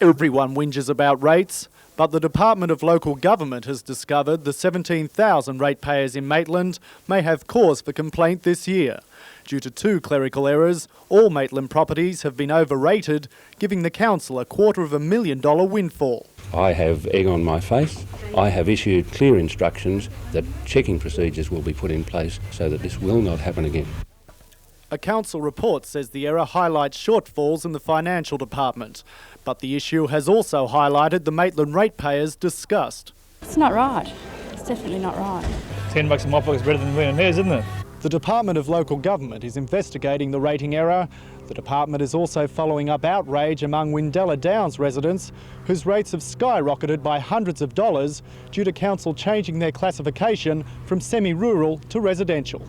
Everyone whinges about rates, but the Department of Local Government has discovered the 17,000 ratepayers in Maitland may have cause for complaint this year. Due to 2 clerical errors, all Maitland properties have been overrated, giving the council a $250,000 windfall. I have egg on my face. I have issued clear instructions that checking procedures will be put in place so that this will not happen again. A council report says the error highlights shortfalls in the financial department, but the issue has also highlighted the Maitland ratepayers' disgust. It's not right. It's definitely not right. $10 in my pocket is better than $1 in theirs, isn't it? The Department of Local Government is investigating the rating error. The department is also following up outrage among Windella Downs residents, whose rates have skyrocketed by hundreds of dollars due to council changing their classification from semi-rural to residential.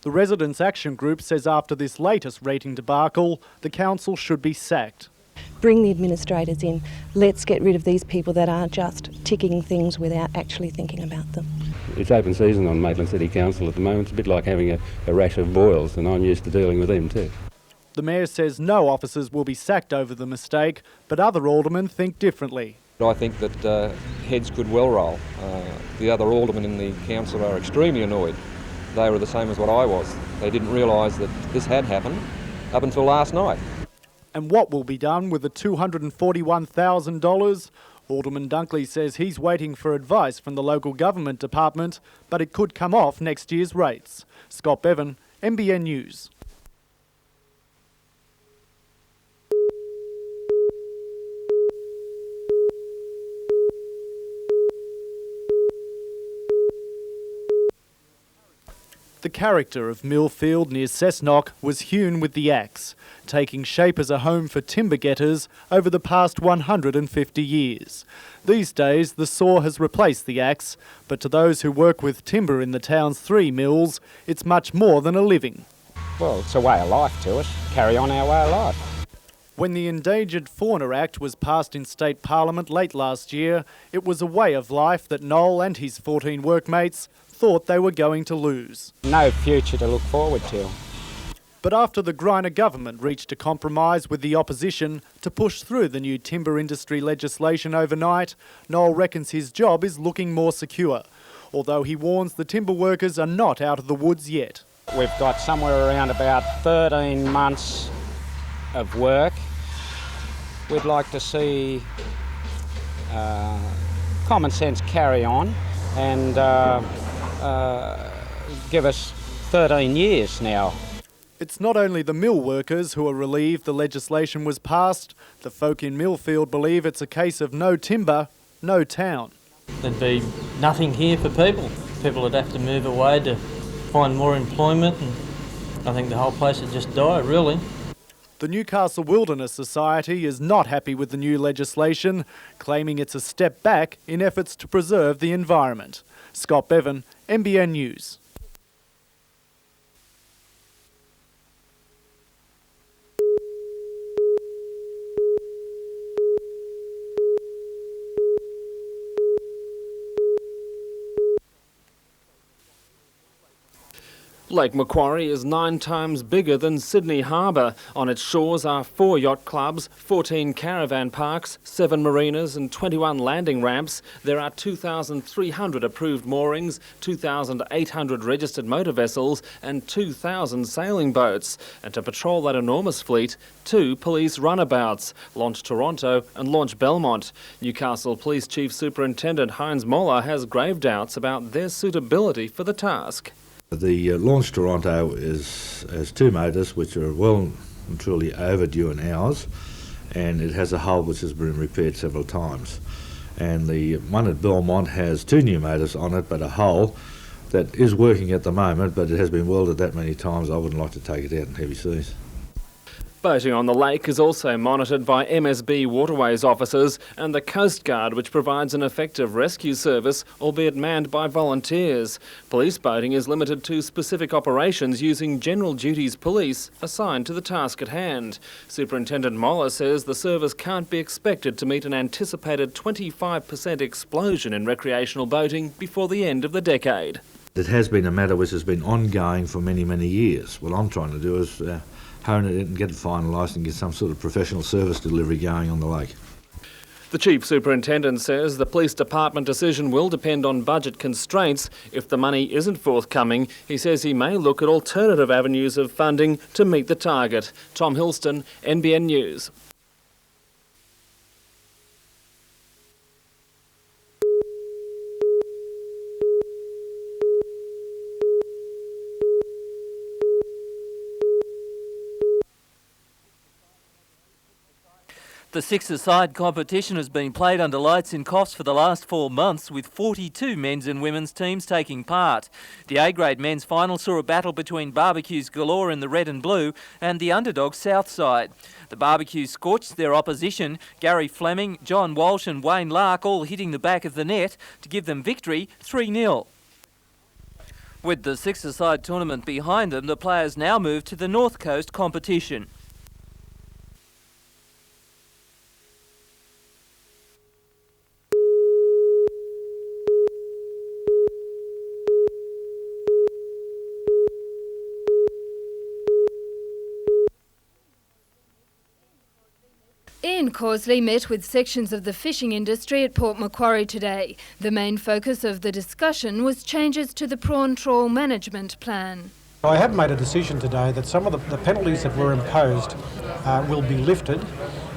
The Residents' Action Group says after this latest rating debacle, the council should be sacked. Bring the administrators in. Let's get rid of these people that are just ticking things without actually thinking about them. It's open season on Maitland City Council at the moment. It's a bit like having a rash of boils, and I'm used to dealing with them too. The Mayor says no officers will be sacked over the mistake, but other aldermen think differently. I think that heads could well roll. The other aldermen in the council are extremely annoyed. They were the same as what I was. They didn't realise that this had happened up until last night. And what will be done with the $241,000? Alderman Dunkley says he's waiting for advice from the local government department, but it could come off next year's rates. Scott Bevan, NBN News. The character of Millfield near Cessnock was hewn with the axe, taking shape as a home for timber getters over the past 150 years. These days, the saw has replaced the axe, but to those who work with timber in the town's 3 mills, it's much more than a living. Well, it's a way of life to us. Carry on our way of life. When the Endangered Fauna Act was passed in State Parliament late last year, it was a way of life that Noel and his 14 workmates thought they were going to lose. No future to look forward to. But after the Greiner government reached a compromise with the opposition to push through the new timber industry legislation overnight, Noel reckons his job is looking more secure, although he warns the timber workers are not out of the woods yet. We've got somewhere around about 13 months of work. We'd like to see common sense carry on and give us 13 years now. It's not only the mill workers who are relieved the legislation was passed. The folk in Millfield believe it's a case of no timber, no town. There'd be nothing here for people. People would have to move away to find more employment, and I think the whole place would just die, really. The Newcastle Wilderness Society is not happy with the new legislation, claiming it's a step back in efforts to preserve the environment. Scott Bevan, NBN News. Lake Macquarie is 9 times bigger than Sydney Harbour. On its shores are 4 yacht clubs, 14 caravan parks, 7 marinas and 21 landing ramps. There are 2,300 approved moorings, 2,800 registered motor vessels and 2,000 sailing boats. And to patrol that enormous fleet, 2 police runabouts, Launch Toronto and Launch Belmont. Newcastle Police Chief Superintendent Heinz Moller has grave doubts about their suitability for the task. The Launch Toronto has 2 motors which are well and truly overdue in hours, and it has a hull which has been repaired several times. And the one at Belmont has 2 new motors on it, but a hull that is working at the moment, but it has been welded that many times I wouldn't like to take it out in heavy seas. Boating on the lake is also monitored by MSB Waterways officers and the Coast Guard, which provides an effective rescue service, albeit manned by volunteers. Police boating is limited to specific operations using general duties police assigned to the task at hand. Superintendent Moller says the service can't be expected to meet an anticipated 25% explosion in recreational boating before the end of the decade. It has been a matter which has been ongoing for many, many years. What I'm trying to do is hone it and get it finalised and get some sort of professional service delivery going on the lake. The Chief Superintendent says the Police Department decision will depend on budget constraints. If the money isn't forthcoming, he says he may look at alternative avenues of funding to meet the target. Tom Hilston, NBN News. The six-a-side competition has been played under lights in Coffs for the last 4 months, with 42 men's and women's teams taking part. The A-grade men's final saw a battle between Barbecues Galore in the red and blue and the underdog Southside. The Barbecues scorched their opposition, Gary Fleming, John Walsh and Wayne Lark all hitting the back of the net to give them victory 3-0. With the six-a-side tournament behind them, the players now move to the North Coast competition. Ian Causley met with sections of the fishing industry at Port Macquarie today. The main focus of the discussion was changes to the prawn trawl management plan. I have made a decision today that some of the penalties that were imposed will be lifted,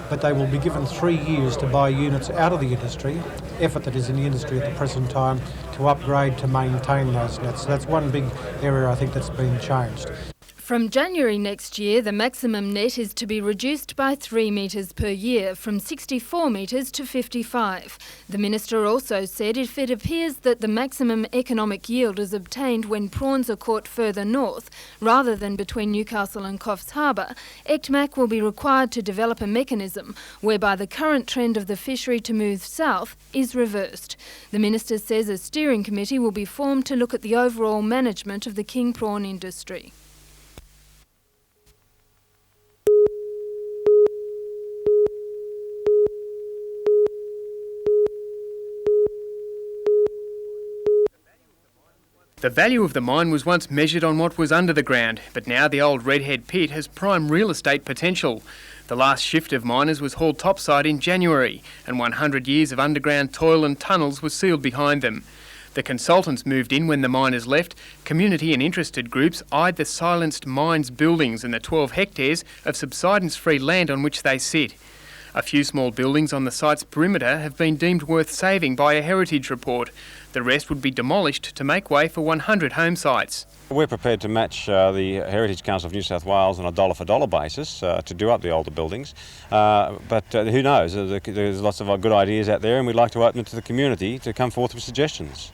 but they will be given 3 years to buy units out of the industry, effort that is in the industry at the present time, to upgrade to maintain those nets. So that's one big area I think that's been changed. From January next year, the maximum net is to be reduced by 3 metres per year, from 64 metres to 55. The Minister also said if it appears that the maximum economic yield is obtained when prawns are caught further north, rather than between Newcastle and Coffs Harbour, ECTMAC will be required to develop a mechanism whereby the current trend of the fishery to move south is reversed. The Minister says a steering committee will be formed to look at the overall management of the king prawn industry. The value of the mine was once measured on what was under the ground, but now the old Redhead pit has prime real estate potential. The last shift of miners was hauled topside in January, and 100 years of underground toil and tunnels were sealed behind them. The consultants moved in when the miners left. Community and interested groups eyed the silenced mines buildings and the 12 hectares of subsidence-free land on which they sit. A few small buildings on the site's perimeter have been deemed worth saving by a heritage report. The rest would be demolished to make way for 100 home sites. We're prepared to match the Heritage Council of New South Wales on a dollar-for-dollar basis to do up the older buildings. But who knows? There's lots of good ideas out there, and we'd like to open it to the community to come forth with suggestions.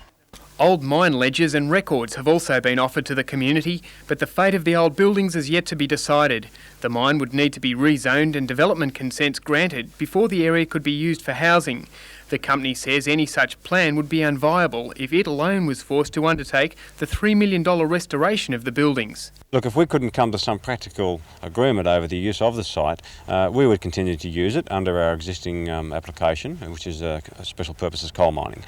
Old mine ledgers and records have also been offered to the community, but the fate of the old buildings is yet to be decided. The mine would need to be rezoned and development consents granted before the area could be used for housing. The company says any such plan would be unviable if it alone was forced to undertake the $3 million restoration of the buildings. Look, if we couldn't come to some practical agreement over the use of the site, we would continue to use it under our existing application, which is special purposes coal mining.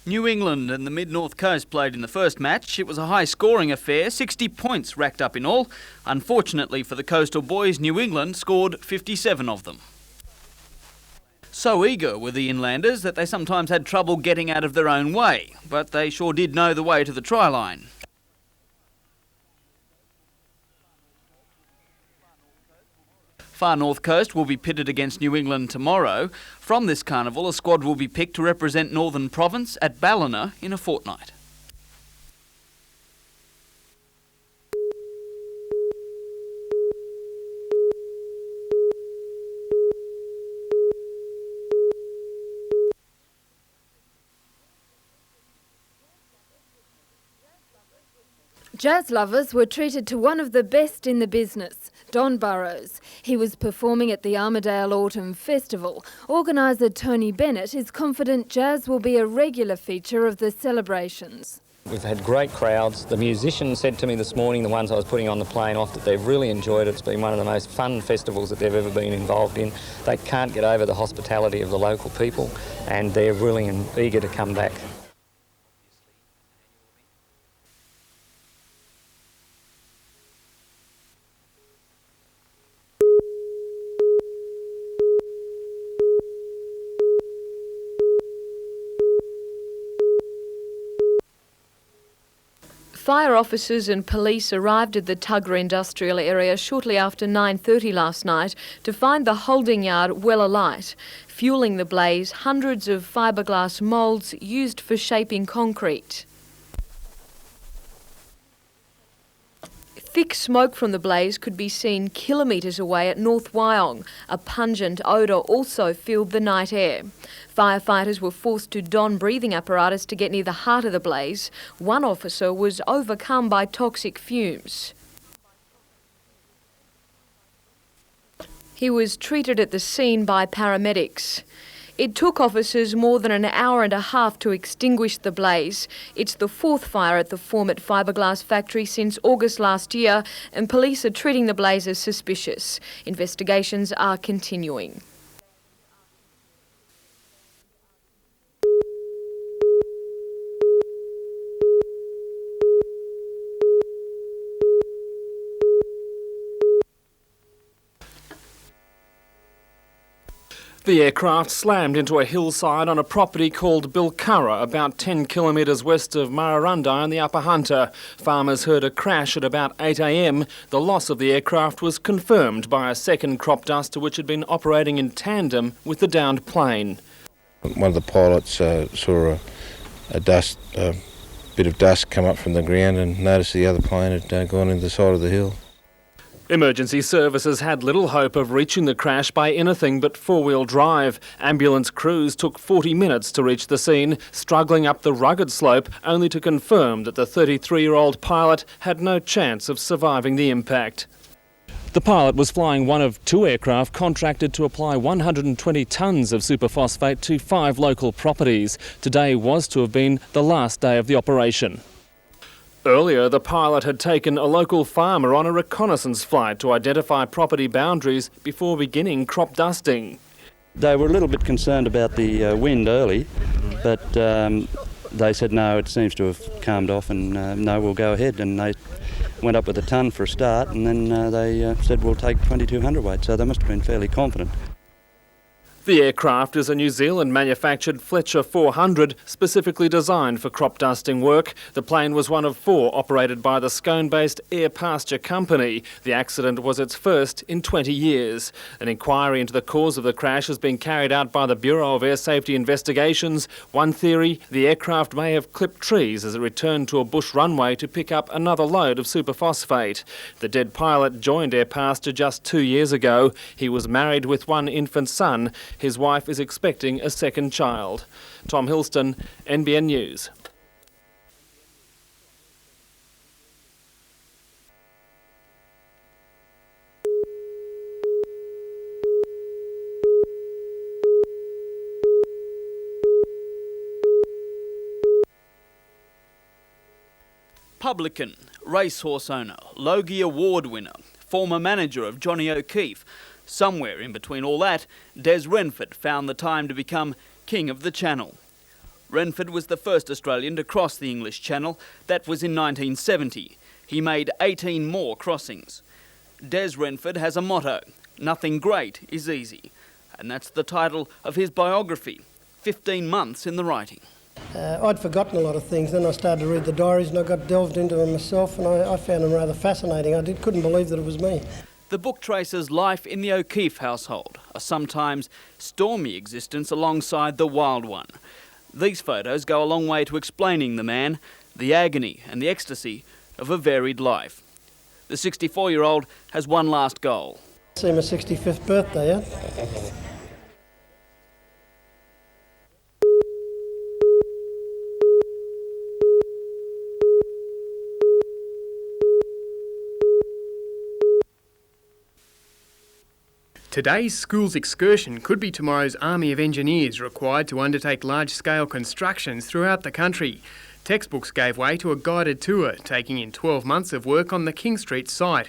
New England and the Mid-North Coast played in the first match. It was a high-scoring affair, 60 points racked up in all. Unfortunately for the coastal boys, New England scored 57 of them. So eager were the inlanders that they sometimes had trouble getting out of their own way, but they sure did know the way to the try line. Far North Coast will be pitted against New England tomorrow. From this carnival, a squad will be picked to represent Northern Province at Ballina in a fortnight. Jazz lovers were treated to one of the best in the business, Don Burrows. He was performing at the Armidale Autumn Festival. Organiser Tony Bennett is confident jazz will be a regular feature of the celebrations. We've had great crowds. The musicians said to me this morning, the ones I was putting on the plane off, that they've really enjoyed it. It's been one of the most fun festivals that they've ever been involved in. They can't get over the hospitality of the local people, and they're willing and eager to come back. Fire officers and police arrived at the Tuggerah industrial area shortly after 9:30 last night to find the holding yard well alight. Fuelling the blaze, hundreds of fiberglass moulds used for shaping concrete. Thick smoke from the blaze could be seen kilometres away at North Wyong. A pungent odour also filled the night air. Firefighters were forced to don breathing apparatus to get near the heart of the blaze. One officer was overcome by toxic fumes. He was treated at the scene by paramedics. It took officers more than an hour and a half to extinguish the blaze. It's the fourth fire at the Format fiberglass factory since August last year, and police are treating the blaze as suspicious. Investigations are continuing. The aircraft slammed into a hillside on a property called Bilcurra, about 10 kilometres west of Murrurundi in the Upper Hunter. Farmers heard a crash at about 8 a.m. The loss of the aircraft was confirmed by a second crop duster which had been operating in tandem with the downed plane. One of the pilots saw a bit of dust come up from the ground and noticed the other plane had gone into the side of the hill. Emergency services had little hope of reaching the crash by anything but four-wheel drive. Ambulance crews took 40 minutes to reach the scene, struggling up the rugged slope, only to confirm that the 33-year-old pilot had no chance of surviving the impact. The pilot was flying one of two aircraft contracted to apply 120 tonnes of superphosphate to 5 local properties. Today was to have been the last day of the operation. Earlier, the pilot had taken a local farmer on a reconnaissance flight to identify property boundaries before beginning crop dusting. They were a little bit concerned about the wind early, but they said no, it seems to have calmed off, and no, we'll go ahead. And they went up with a tonne for a start, and then they said we'll take 2200 weight, so they must have been fairly confident. The aircraft is a New Zealand manufactured Fletcher 400, specifically designed for crop dusting work. The plane was one of 4 operated by the Scone-based Air Pasture Company. The accident was its first in 20 years. An inquiry into the cause of the crash has been carried out by the Bureau of Air Safety Investigations. One theory, the aircraft may have clipped trees as it returned to a bush runway to pick up another load of superphosphate. The dead pilot joined Air Pasture just 2 years ago. He was married with 1 infant son. His wife is expecting a second child. Tom Hilston, NBN News. Publican, racehorse owner, Logie Award winner, former manager of Johnny O'Keefe. Somewhere in between all that, Des Renford found the time to become King of the Channel. Renford was the first Australian to cross the English Channel. That was in 1970. He made 18 more crossings. Des Renford has a motto, nothing great is easy. And that's the title of his biography, 15 months in the writing. I'd forgotten a lot of things. Then I started to read the diaries and I got delved into them myself, and I found them rather fascinating. I couldn't believe that it was me. The book traces life in the O'Keefe household, a sometimes stormy existence alongside the wild one. These photos go a long way to explaining the man, the agony and the ecstasy of a varied life. The 64-year-old has one last goal. See my 65th birthday, yeah? Today's school's excursion could be tomorrow's army of engineers required to undertake large-scale constructions throughout the country. textbooks gave way to a guided tour, taking in 12 months of work on the King Street site.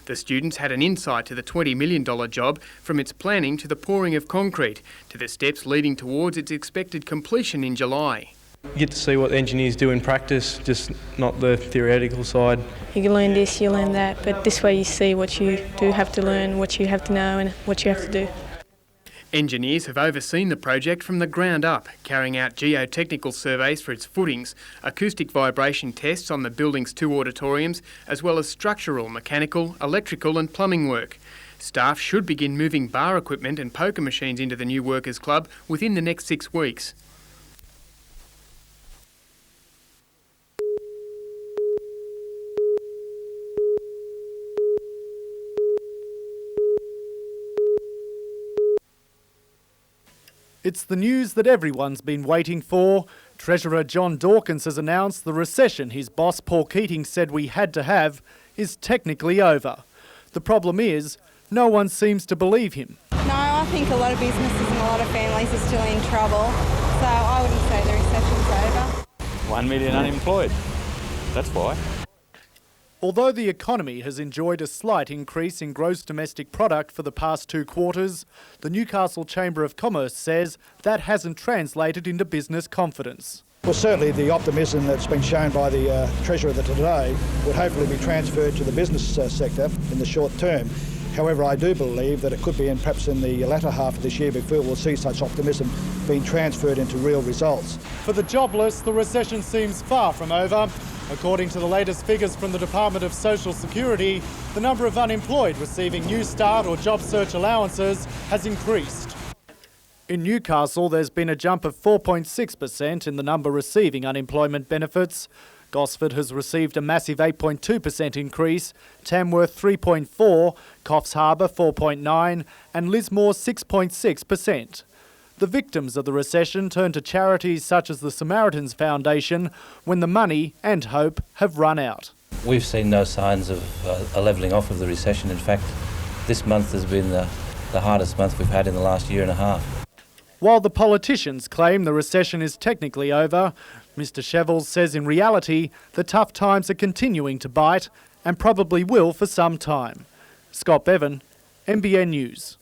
The students had an insight to the $20 million job, from its planning to the pouring of concrete, to the steps leading towards its expected completion in July. You get to see what engineers do in practice, just not the theoretical side. You can learn this, you learn that, but this way you see what you do have to learn, what you have to know and what you have to do. Engineers have overseen the project from the ground up, carrying out geotechnical surveys for its footings, acoustic vibration tests on the building's 2 auditoriums, as well as structural, mechanical, electrical and plumbing work. Staff should begin moving bar equipment and poker machines into the new workers' club within the next 6 weeks. It's the news that everyone's been waiting for. Treasurer John Dawkins has announced the recession his boss Paul Keating said we had to have is technically over. The problem is, no one seems to believe him. No, I think a lot of businesses and a lot of families are still in trouble, so I wouldn't say the recession's over. 1 million unemployed, that's why. Although the economy has enjoyed a slight increase in gross domestic product for the past 2 quarters, the Newcastle Chamber of Commerce says that hasn't translated into business confidence. Well, certainly the optimism that's been shown by the Treasurer today would hopefully be transferred to the business sector in the short term. However, I do believe that it could be perhaps in the latter half of this year before we'll see such optimism being transferred into real results. For the jobless, the recession seems far from over. According to the latest figures from the Department of Social Security, the number of unemployed receiving New Start or job search allowances has increased. In Newcastle, there's been a jump of 4.6% in the number receiving unemployment benefits. Gosford has received a massive 8.2% increase, Tamworth 3.4%, Coffs Harbour 4.9% and Lismore 6.6%. The victims of the recession turn to charities such as the Samaritans Foundation when the money and hope have run out. We've seen no signs of a levelling off of the recession. In fact, this month has been the hardest month we've had in the last year and a half. While the politicians claim the recession is technically over, Mr Shevels says in reality the tough times are continuing to bite and probably will for some time. Scott Bevan, NBN News.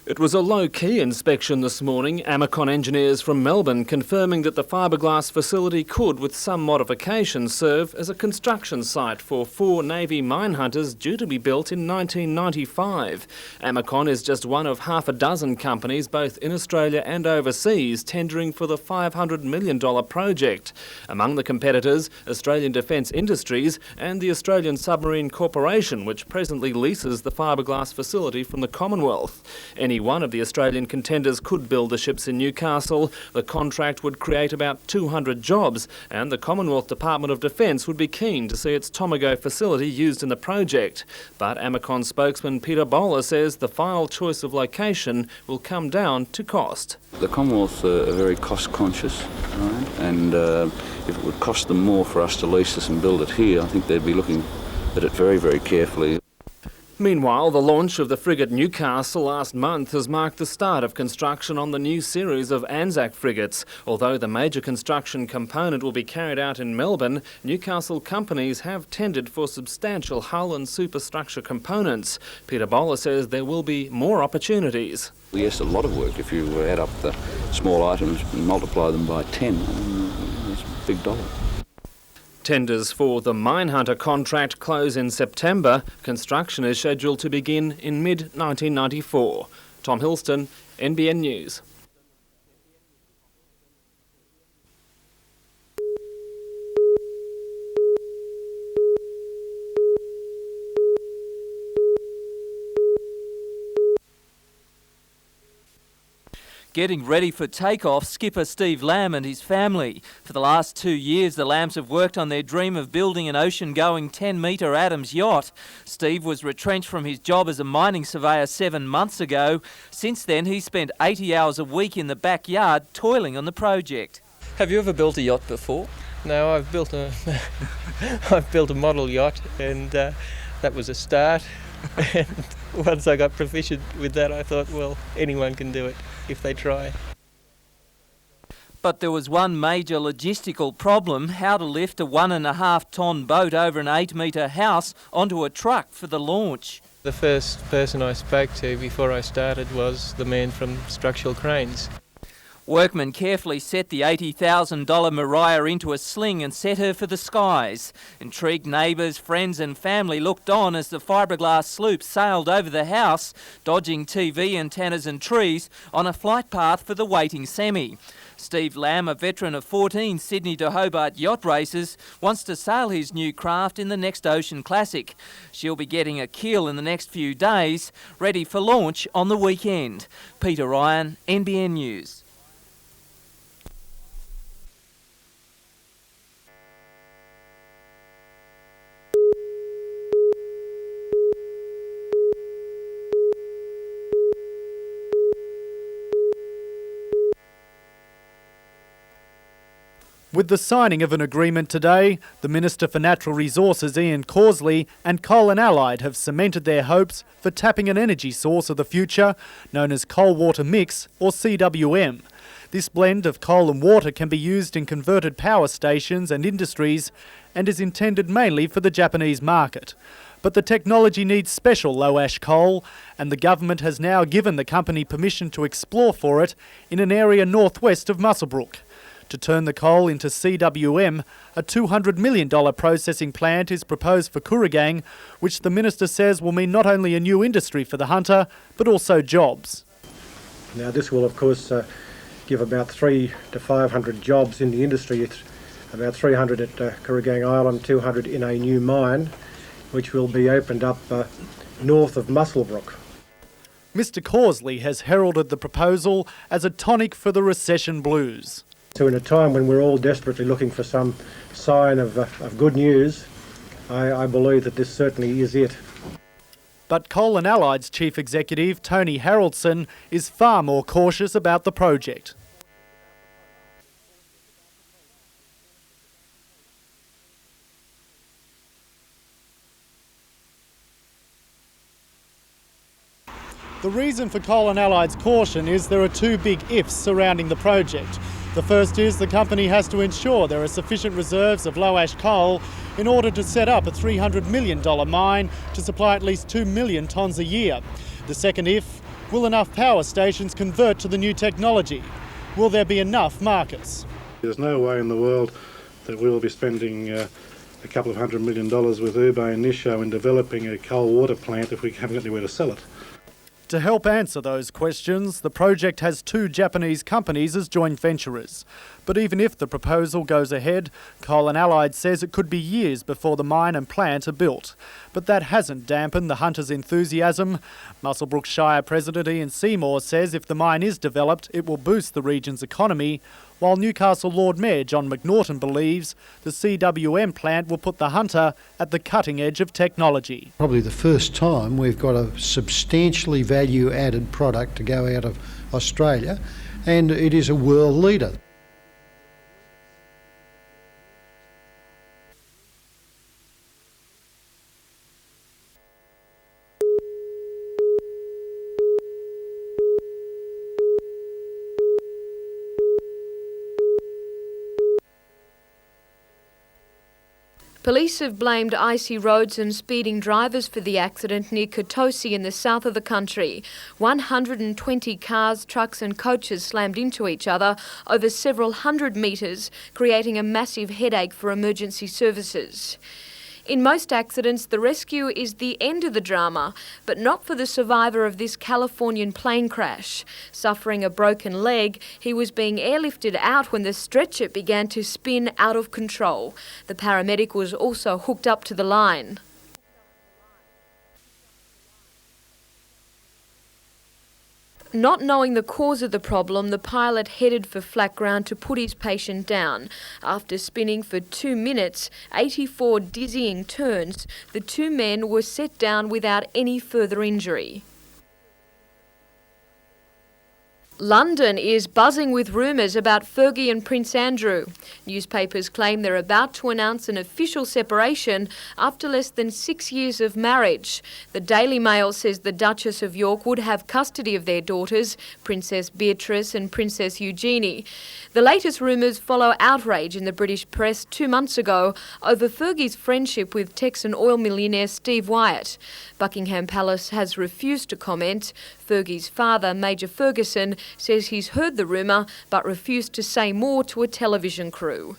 It was a low-key inspection this morning. Amacon engineers from Melbourne confirming that the fiberglass facility could, with some modifications, serve as a construction site for 4 Navy mine hunters due to be built in 1995. Amacon is just one of half a dozen companies, both in Australia and overseas, tendering for the $500 million project. Among the competitors, Australian Defence Industries and the Australian Submarine Corporation, which presently leases the fiberglass facility from the Commonwealth. Any one of the Australian contenders could build the ships in Newcastle. The contract would create about 200 jobs, and the Commonwealth Department of Defence would be keen to see its Tomago facility used in the project. But Amacon spokesman Peter Bowler says the final choice of location will come down to cost. The Commonwealth are very cost conscious, right? And if it would cost them more for us to lease this and build it here, I think they'd be looking at it very, very carefully. Meanwhile, the launch of the frigate Newcastle last month has marked the start of construction on the new series of Anzac frigates. Although the major construction component will be carried out in Melbourne, Newcastle companies have tendered for substantial hull and superstructure components. Peter Bowler says there will be more opportunities. Yes, a lot of work. If you add up the small items and multiply them by 10, that's a big dollar. Tenders for the Minehunter contract close in September. Construction is scheduled to begin in mid-1994. Tom Hilston, NBN News. Getting ready for takeoff, skipper Steve Lamb and his family. For the last 2 years, the Lambs have worked on their dream of building an ocean-going 10-metre Adams yacht. Steve was retrenched from his job as a mining surveyor 7 months ago. Since then, he's spent 80 hours a week in the backyard toiling on the project. Have you ever built a yacht before? No, I've built a model yacht, and that was a start. And once I got proficient with that, I thought, well, anyone can do it if they try. But there was one major logistical problem: how to lift a 1.5 tonne boat over an 8-metre house onto a truck for the launch. The first person I spoke to before I started was the man from Structural Cranes. Workmen carefully set the $80,000 Mariah into a sling and set her for the skies. Intrigued neighbours, friends and family looked on as the fiberglass sloop sailed over the house, dodging TV antennas and trees on a flight path for the waiting semi. Steve Lamb, a veteran of 14 Sydney to Hobart yacht races, wants to sail his new craft in the next Ocean Classic. She'll be getting a keel in the next few days, ready for launch on the weekend. Peter Ryan, NBN News. With the signing of an agreement today, the Minister for Natural Resources Ian Causley and Coal and Allied have cemented their hopes for tapping an energy source of the future known as coal water mix, or CWM. This blend of coal and water can be used in converted power stations and industries and is intended mainly for the Japanese market. But the technology needs special low-ash coal, and the government has now given the company permission to explore for it in an area northwest of Muswellbrook. To turn the coal into CWM, a $200 million processing plant is proposed for Kooragang, which the Minister says will mean not only a new industry for the Hunter, but also jobs. Now this will of course give about 300 to 500 jobs in the industry. It's about 300 at Kooragang Island, 200 in a new mine, which will be opened up north of Muswellbrook. Mr Causley has heralded the proposal as a tonic for the recession blues. So in a time when we're all desperately looking for some sign of good news, I believe that this certainly is it. But Coal and Allied's Chief Executive, Tony Haroldson, is far more cautious about the project. The reason for Coal and Allied's caution is there are two big ifs surrounding the project. The first is the company has to ensure there are sufficient reserves of low-ash coal in order to set up a $300 million mine to supply at least 2 million tonnes a year. The second if, will enough power stations convert to the new technology? Will there be enough markets? There's no way in the world that we'll be spending a couple of $100 million with Ube and Nisho in developing a coal water plant if we haven't got anywhere to sell it. To help answer those questions, the project has two Japanese companies as joint venturers. But even if the proposal goes ahead, Coal and Allied says it could be years before the mine and plant are built. But that hasn't dampened the Hunters' enthusiasm. Muswellbrook Shire President Ian Seymour says if the mine is developed, it will boost the region's economy, while Newcastle Lord Mayor John McNaughton believes the CWM plant will put the Hunter at the cutting edge of technology. Probably the first time we've got a substantially value-added product to go out of Australia, and it is a world leader. Police have blamed icy roads and speeding drivers for the accident near Kotosi in the south of the country. 120 cars, trucks and coaches slammed into each other over several hundred metres, creating a massive headache for emergency services. In most accidents, the rescue is the end of the drama, but not for the survivor of this Californian plane crash. Suffering a broken leg, he was being airlifted out when the stretcher began to spin out of control. The paramedic was also hooked up to the line. Not knowing the cause of the problem, the pilot headed for flat ground to put his patient down. After spinning for 2 minutes, 84 dizzying turns, the two men were set down without any further injury. London is buzzing with rumours about Fergie and Prince Andrew. Newspapers claim they're about to announce an official separation after less than 6 years of marriage. The Daily Mail says the Duchess of York would have custody of their daughters, Princess Beatrice and Princess Eugenie. The latest rumours follow outrage in the British press 2 months ago over Fergie's friendship with Texan oil millionaire Steve Wyatt. Buckingham Palace has refused to comment. Fergie's father, Major Ferguson, says he's heard the rumour but refused to say more to a television crew.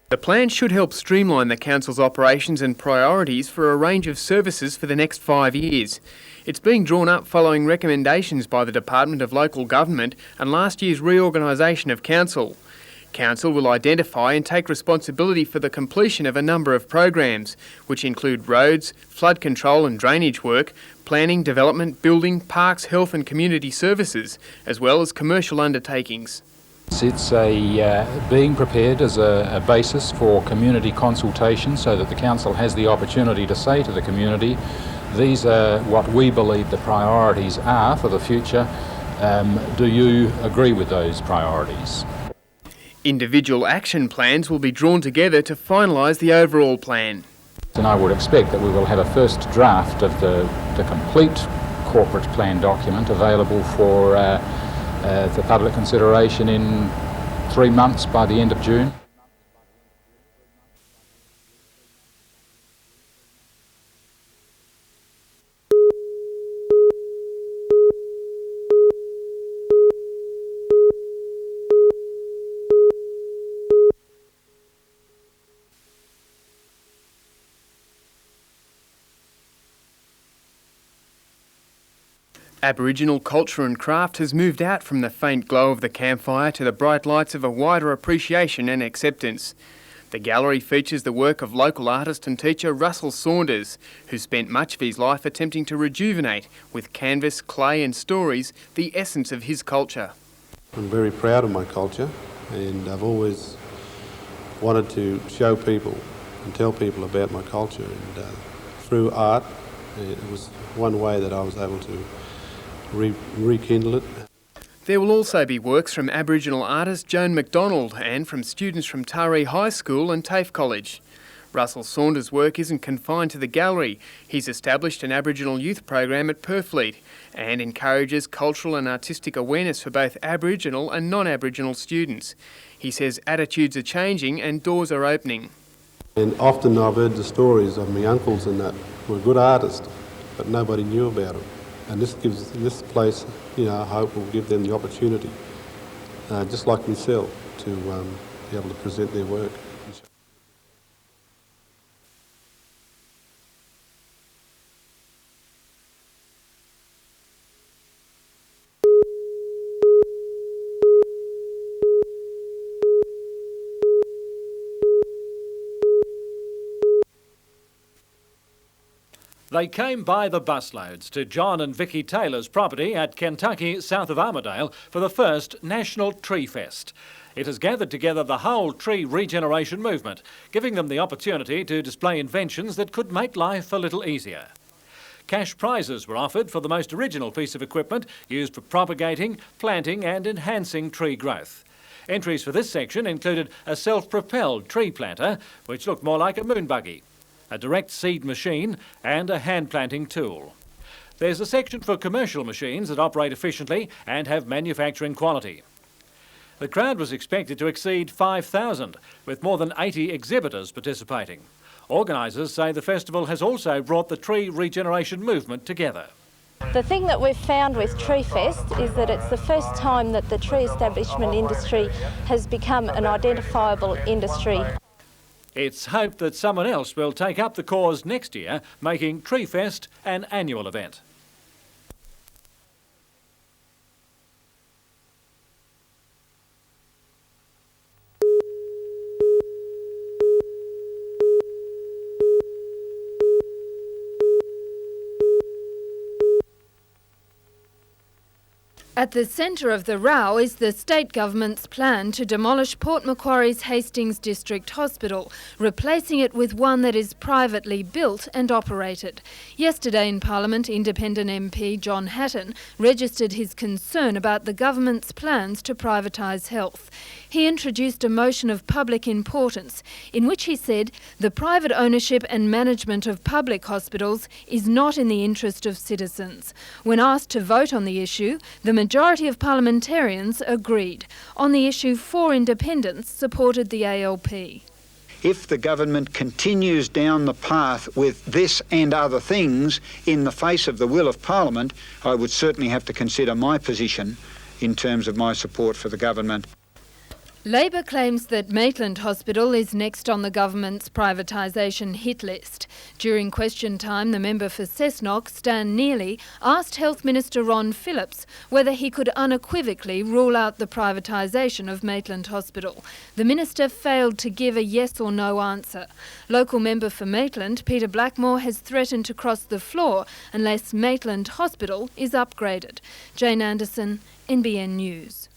The plan should help streamline the Council's operations and priorities for a range of services for the next 5 years. It's being drawn up following recommendations by the Department of Local Government and last year's reorganisation of Council. Council will identify and take responsibility for the completion of a number of programs, which include roads, flood control and drainage work, planning, development, building, parks, health and community services, as well as commercial undertakings. It's being prepared as a basis for community consultation so that the Council has the opportunity to say to the community, these are what we believe the priorities are for the future. Do you agree with those priorities? Individual action plans will be drawn together to finalise the overall plan. And I would expect that we will have a first draft of the complete corporate plan document available for public consideration in 3 months by the end of June. Aboriginal culture and craft has moved out from the faint glow of the campfire to the bright lights of a wider appreciation and acceptance. The gallery features the work of local artist and teacher Russell Saunders, who spent much of his life attempting to rejuvenate, with canvas, clay and stories, the essence of his culture. I'm very proud of my culture, and I've always wanted to show people and tell people about my culture, and through art it was one way that I was able to rekindle it. There will also be works from Aboriginal artist Joan McDonald and from students from Taree High School and TAFE College. Russell Saunders' work isn't confined to the gallery. He's established an Aboriginal youth program at Purfleet and encourages cultural and artistic awareness for both Aboriginal and non-Aboriginal students. He says attitudes are changing and doors are opening. And often I've heard the stories of my uncles and that were good artists, but nobody knew about them. And this place, I hope will give them the opportunity, just like myself, to be able to present their work. They came by the busloads to John and Vicky Taylor's property at Kentucky, south of Armidale, for the first National Tree Fest. It has gathered together the whole tree regeneration movement, giving them the opportunity to display inventions that could make life a little easier. Cash prizes were offered for the most original piece of equipment used for propagating, planting and enhancing tree growth. Entries for this section included a self-propelled tree planter, which looked more like a moon buggy, a direct seed machine and a hand planting tool. There's a section for commercial machines that operate efficiently and have manufacturing quality. The crowd was expected to exceed 5,000, with more than 80 exhibitors participating. Organisers say the festival has also brought the tree regeneration movement together. The thing that we've found with Tree Fest is that it's the first time that the tree establishment industry has become an identifiable industry. It's hoped that someone else will take up the cause next year, making Tree Fest an annual event. At the centre of the row is the state government's plan to demolish Port Macquarie's Hastings District Hospital, replacing it with one that is privately built and operated. Yesterday in Parliament, Independent MP John Hatton registered his concern about the government's plans to privatise health. He introduced a motion of public importance in which he said the private ownership and management of public hospitals is not in the interest of citizens. When asked to vote on the issue, the majority of parliamentarians agreed. On the issue, 4 independents supported the ALP. If the government continues down the path with this and other things in the face of the will of Parliament, I would certainly have to consider my position in terms of my support for the government. Labor claims that Maitland Hospital is next on the government's privatisation hit list. During question time, the member for Cessnock, Stan Neely, asked Health Minister Ron Phillips whether he could unequivocally rule out the privatisation of Maitland Hospital. The minister failed to give a yes or no answer. Local member for Maitland, Peter Blackmore, has threatened to cross the floor unless Maitland Hospital is upgraded. Jane Anderson, NBN News.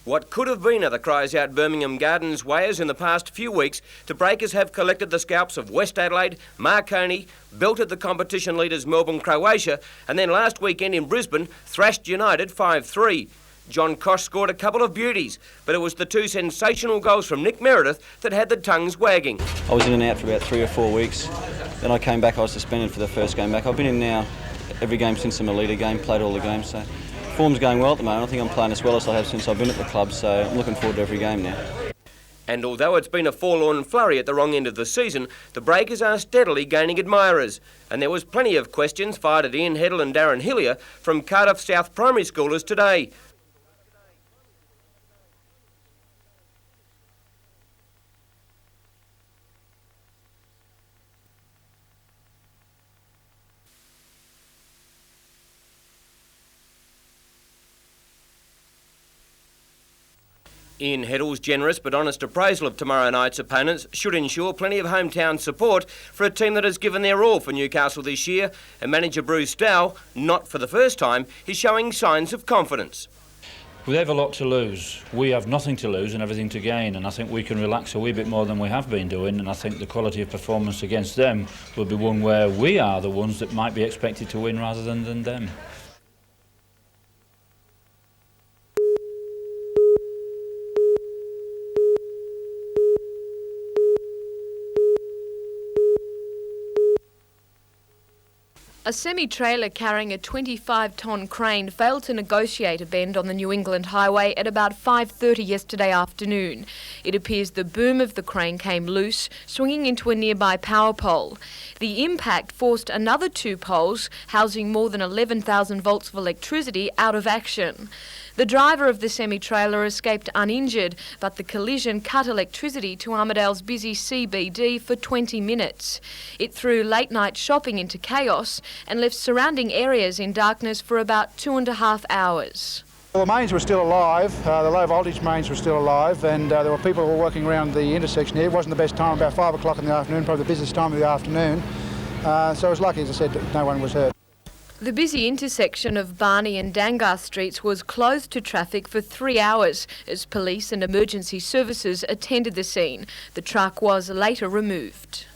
What could have been other cries out Birmingham Gardens weighers in the past few weeks to breakers have collected the scalps of West Adelaide, Marconi, belted the competition leaders Melbourne, Croatia, and then last weekend in Brisbane thrashed United 5-3. John Kosh scored a couple of beauties, but it was the 2 sensational goals from Nick Meredith that had the tongues wagging. I was in and out for about 3 or 4 weeks. Then I came back, I was suspended for the first game back. I've been in now every game since the Melita game, played all the games, so form's going well at the moment. I think I'm playing as well as I have since I've been at the club, so I'm looking forward to every game now. And although it's been a forlorn flurry at the wrong end of the season, the Breakers are steadily gaining admirers. And there was plenty of questions fired at Ian Heddle and Darren Hillier from Cardiff South Primary Schoolers today. Ian Heddle's generous but honest appraisal of tomorrow night's opponents should ensure plenty of hometown support for a team that has given their all for Newcastle this year, and manager Bruce Dow, not for the first time, is showing signs of confidence. We have a lot to lose. We have nothing to lose and everything to gain, and I think we can relax a wee bit more than we have been doing, and I think the quality of performance against them will be one where we are the ones that might be expected to win rather than them. A semi-trailer carrying a 25-tonne crane failed to negotiate a bend on the New England Highway at about 5:30 yesterday afternoon. It appears the boom of the crane came loose, swinging into a nearby power pole. The impact forced another 2 poles, housing more than 11,000 volts of electricity, out of action. The driver of the semi-trailer escaped uninjured, but the collision cut electricity to Armidale's busy CBD for 20 minutes. It threw late-night shopping into chaos and left surrounding areas in darkness for about 2.5 hours. Well, the mains were still alive, the low voltage mains were still alive, and there were people who were working around the intersection here. It wasn't the best time, about 5 o'clock in the afternoon, probably the busiest time of the afternoon. So I was lucky, as I said, that no one was hurt. The busy intersection of Barney and Dangar Streets was closed to traffic for 3 hours as police and emergency services attended the scene. The truck was later removed.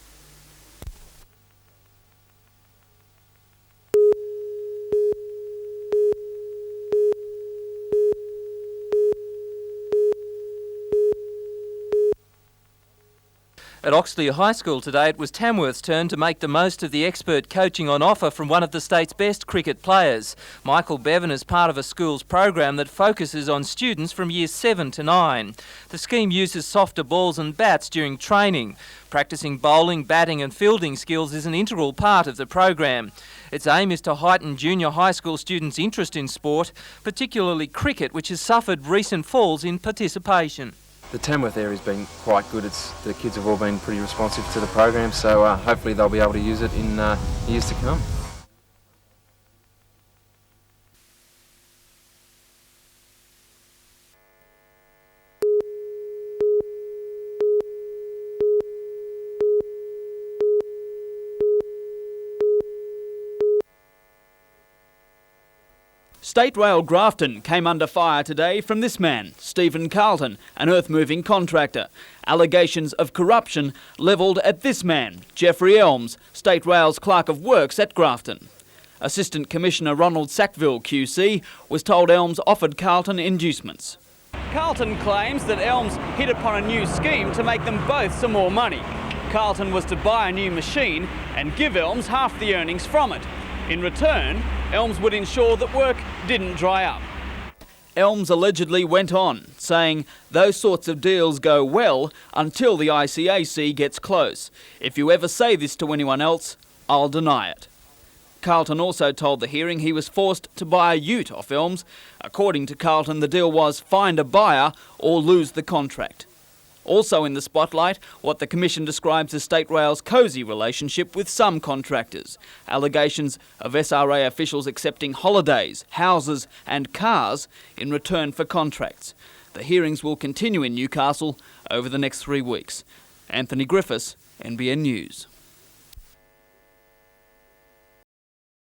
At Oxley High School today, it was Tamworth's turn to make the most of the expert coaching on offer from one of the state's best cricket players. Michael Bevan is part of a school's program that focuses on students from years 7 to 9. The scheme uses softer balls and bats during training. Practicing bowling, batting and fielding skills is an integral part of the program. Its aim is to heighten junior high school students' interest in sport, particularly cricket, which has suffered recent falls in participation. The Tamworth area's been quite good. The kids have all been pretty responsive to the program, so hopefully they'll be able to use it in years to come. State Rail Grafton came under fire today from this man, Stephen Carlton, an earth-moving contractor. Allegations of corruption levelled at this man, Jeffrey Elms, State Rail's Clerk of Works at Grafton. Assistant Commissioner Ronald Sackville QC was told Elms offered Carlton inducements. Carlton claims that Elms hit upon a new scheme to make them both some more money. Carlton was to buy a new machine and give Elms half the earnings from it. In return, Elms would ensure that work didn't dry up. Elms allegedly went on, saying those sorts of deals go well until the ICAC gets close. If you ever say this to anyone else, I'll deny it. Carlton also told the hearing he was forced to buy a ute off Elms. According to Carlton, the deal was find a buyer or lose the contract. Also in the spotlight, what the Commission describes as State Rail's cosy relationship with some contractors. Allegations of SRA officials accepting holidays, houses and cars in return for contracts. The hearings will continue in Newcastle over the next 3 weeks. Anthony Griffiths, NBN News.